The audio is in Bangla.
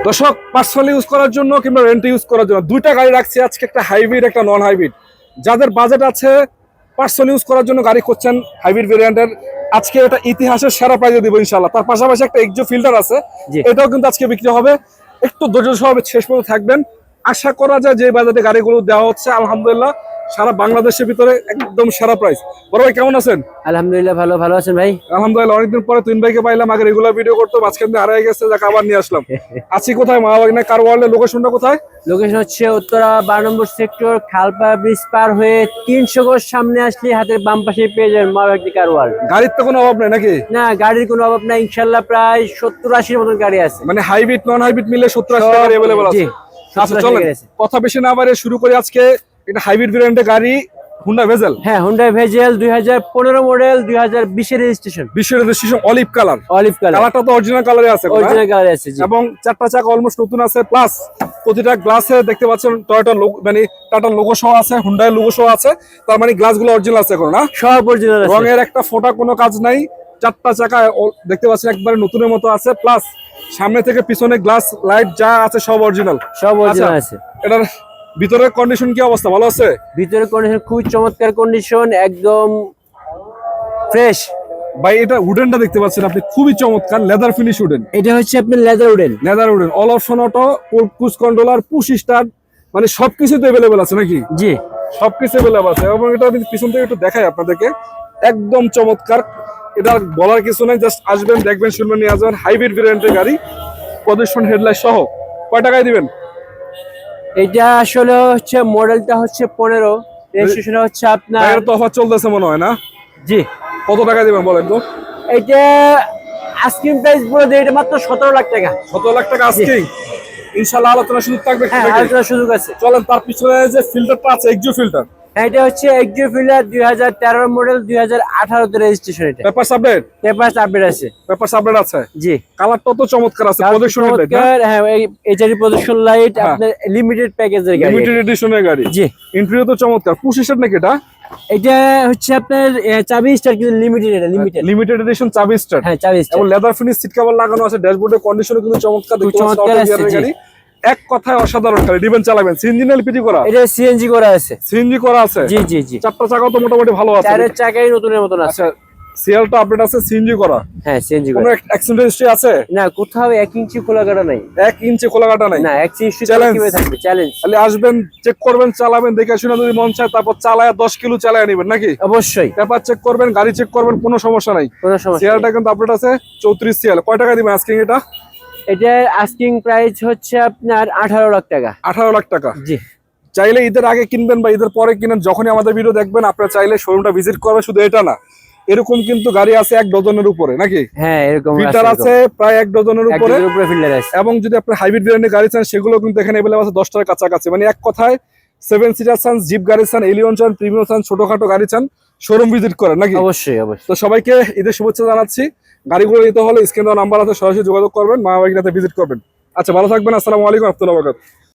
দর্শক, পার্সোনালি ইউজ করার জন্য কিংবা রেন্টে ইউজ করার জন্য দুইটা গাড়ি রাখছি আজকে, একটা হাইব্রিড একটা নন হাইব্রিড। যাদের বাজেট আছে পার্সোনালি ইউজ করার জন্য গাড়ি করছেন হাইব্রিড ভেরিয়েন্টের, আজকে এটা ইতিহাসের সেরা প্রাইজে দিব ইনশাআল্লাহ। তার পাশাপাশি একটা এক্সো ফিল্টার আছে, এটাও কিন্তু আজকে বিক্রি হবে। একটু ধৈর্য সহ শেষ পর্যন্ত থাকবেন। আশা করা যায় যে বাজেটে গাড়িগুলো দেওয়া হচ্ছে আলহামদুলিল্লাহ সারা বাংলাদেশের ভিতরে একদম সেরা প্রাইস। বড় ভাই কেমন আছেন? আলহামদুলিল্লাহ ভালো আছেন ভাই? আলহামদুলিল্লাহ, অনেকদিন পরে তুইন ভাইকে পাইলাম। আগে রেগুলার ভিডিও করতো, মাঝখান দিয়ে হারিয়ে গেছে, যাকে আবার নিয়ে আসলাম। আছি কোথায়? মাওয়াবাগনা কার ওয়ার্ল্ডের লোকেশনটা কোথায়? লোকেশন হচ্ছে উত্তরা 12 নম্বর সেক্টর, খালপা ব্রিজ পার হয়ে 300 গজ সামনে আসলে হাতের বাম পাশে পেয়ে যাবেন মাওয়াবাগনা কার ওয়ার্ল্ড। গাড়ির তো কোনো অভাব নাই নাকি? না, গাড়ির কোনো অভাব নাই ইনশাআল্লাহ। প্রায় 70-80 মতন গাড়ি আছে, মানে হাইব্রিড নন হাইব্রিড মিলে 70-80 গাড়ি अवेलेबल আছে। আচ্ছা চলেন কথা বেশি না বাড়িয়ে শুরু করি। আজকে এটা হাইব্রিড ভেরিয়েন্টের গাড়ি, হুন্ডা ভেজেল। হ্যাঁ, হুন্ডা ভেজেল 2015 মডেল, 2020 এর রেজিস্ট্রেশন। 20 এর registration, olive colour. Olive colour, কালারটা তো অরিজিনাল কালারে আছে, অরিজিনাল কালারে আছে জি। এবং চারটা চাকা অলমোস্ট নতুন আছে, প্লাস প্রতিটা গ্লাসে দেখতে পাচ্ছেন টয়োটা লোগো, মানে টাটা লোগো সহ আছে, হুন্ডাই লোগো সহ আছে। তার মানে গ্লাসগুলো অরিজিনাল আছে এখন না? সব অরিজিনাল আছে, রঙের একটা ফোঁটা কোনো কাজ নাই। চারটা চাকা দেখতে পাচ্ছেন একবারে নতুনের মতো আছে, প্লাস সামনে থেকে পিছনে গ্লাস লাইট যা আছে সব অরিজিনাল, সব অরিজিনাল আছে। এটার ভিতরের কন্ডিশন কি অবস্থা? ভালো আছে? ভিতরের কন্ডিশন খুবই চমৎকার কন্ডিশন, একদম ফ্রেশ ভাই। এটা উডেনটা দেখতে পাচ্ছেন আপনি, খুবই চমৎকার লেদার ফিনিশ উডেন। এটা হচ্ছে আপনার leather wooden. Leather wooden, all option auto, cruise controller, push start, মানে সবকিছু তো अवेलेबल আছে নাকি? জি, সবকিছু अवेलेबल আছে। এবং এটা পিছন থেকে একটু দেখাই আপনাদেরকে, একদম চমৎকার। এটা বলার কিছু নাই, জাস্ট আসবেন, দেখবেন, শুনবেন, নিয়ে আসবেন। হাইব্রিড ভেরিয়েন্টের গাড়ি, প্রদর্শন হেডলাইট সহ। কয় টাকায় দিবেন? এটা আসলে হচ্ছে মডেলটা হচ্ছে 15, রেজিস্ট্রেশন হচ্ছে আপনার। এর তো অফার চলতেছে মনে হয় না? জি। কত টাকা দিবেন বলেন তো? এটা আস্কিং প্রাইস বলে দেয়, এটা মাত্র 17 লাখ টাকা। 17 লাখ টাকা আস্কিং। ইনশাআল্লাহ আলোচনা সুযোগ থাকবে। হ্যাঁ, আলোচনার সুযোগ আছে। চলেন, তার পিছনে যে ফিল্টারটা আছে, এক্সো ফিল্টার, এটা হচ্ছে এক্সো ফিল্টার 2013 মডেল, 2018 তে রেজিস্ট্রেশন। এটা পেপারস আপডেট, পেপারস আপডেট আছে। পেপারস আপডেট আছে জি। কালারটা তো চমৎকার আছে, প্রজেকশন লাইট না? হ্যাঁ, এইচআরডি প্রজেকশন লাইট, আপনার লিমিটেড প্যাকেজের গাড়ি, লিমিটেড এডিশনের গাড়ি। জি। ইন্টেরিয়র তো চমৎকার। পুশ স্টার্ট নাকি এটা? এটা হচ্ছে আপনার চাবি স্টার, কিন্তু লিমিটেড। এটা লিমিটেড এডিশন চাবি স্টার্ট। হ্যাঁ, চাবি স্টার এবং লেদার ফিনিশ সিট কভার লাগানো আছে। ড্যাশবোর্ডের কন্ডিশনও কিন্তু চমৎকার, দেখতে চমৎকার আছে জি। এক কথায় অসাধারণ গাড়ি। দিবেন, চালাবেন। সিএনজি না এলপিজি করা? এটা সিএনজি করা আছে। সিএনজি করা আছে, জি জি জি। চারটা চাকা তো মোটামুটি ভালো আছে। চারের চাকাই নতুনের মতন আছে। আচ্ছা, সিএলটা আপডেট আছে, সিএনজি করা। হ্যাঁ, সিএনজি করা। কোনো অ্যাক্সিডেন্ট হিস্ট্রি আছে? না, কোথাও 1 ইঞ্চি খোলা কাটা নাই। 1 ইঞ্চি খোলা কাটা নাই? না, 1 ইঞ্চি চ্যালেঞ্জ কিভাবে থাকবে? চ্যালেঞ্জ। খালি আসবেন, চেক করবেন, চালাবেন, দেখে শুনে যদি মন চায় তারপর চালায় 10 কিলো চালায় নেবেন নাকি? অবশ্যই। পেপার চেক করবেন, গাড়ি চেক করবেন, কোনো সমস্যা নাই। কোনো সমস্যা সিএলটা কিন্তু আপডেট আছে, 34 সিএল। কয় টাকা দিবেন আস্কিং এটা? এটা আস্কিং প্রাইস হচ্ছে আপনার 18 লাখ টাকা। 18 লাখ টাকা। জি। চাইলে ঈদের আগে কিনবেন বা ঈদের পরে কিনেন, যখনই আমাদের ভিডিও দেখবেন আপনারা চাইলে শোরুমটা ভিজিট করবেন। শুধু এটা না, এরকম কিন্তু গাড়ি আছে 1 ডজনের উপরে নাকি? হ্যাঁ, এরকম ফিল্টার আছে প্রায় 1 ডজনের উপরে। ফিল্টার আছে। এবং যদি আপনি হাইব্রিড ভেরিয়েন্টের গাড়ি চান সেগুলো কিন্তু এখানে अवेलेबल আছে 10টার কাছাকাছি। মানে এক কথায় 7 সিটার চান, জিপ গাড়ি চান, এলিয়ন চান, প্রিমিয়াম চান, ছোটখাটো গাড়ি চান, শোরুম ভিজিট করেন নাকি? অবশ্যই অবশ্যই। তো সবাইকে ঈদের শুভেচ্ছা জানাচ্ছি। গাড়িগুলো নিতে হলে স্ক্রিনে দেওয়া নাম্বার আছে, সরাসরি যোগাযোগ করবেন, মাওয়াবাগনাতে ভিজিট করবেন। আচ্ছা, ভালো থাকবেন। আসসালামু আলাইকুম ওয়া রাহমাতুল্লাহি ওয়া বারাকাতুহু।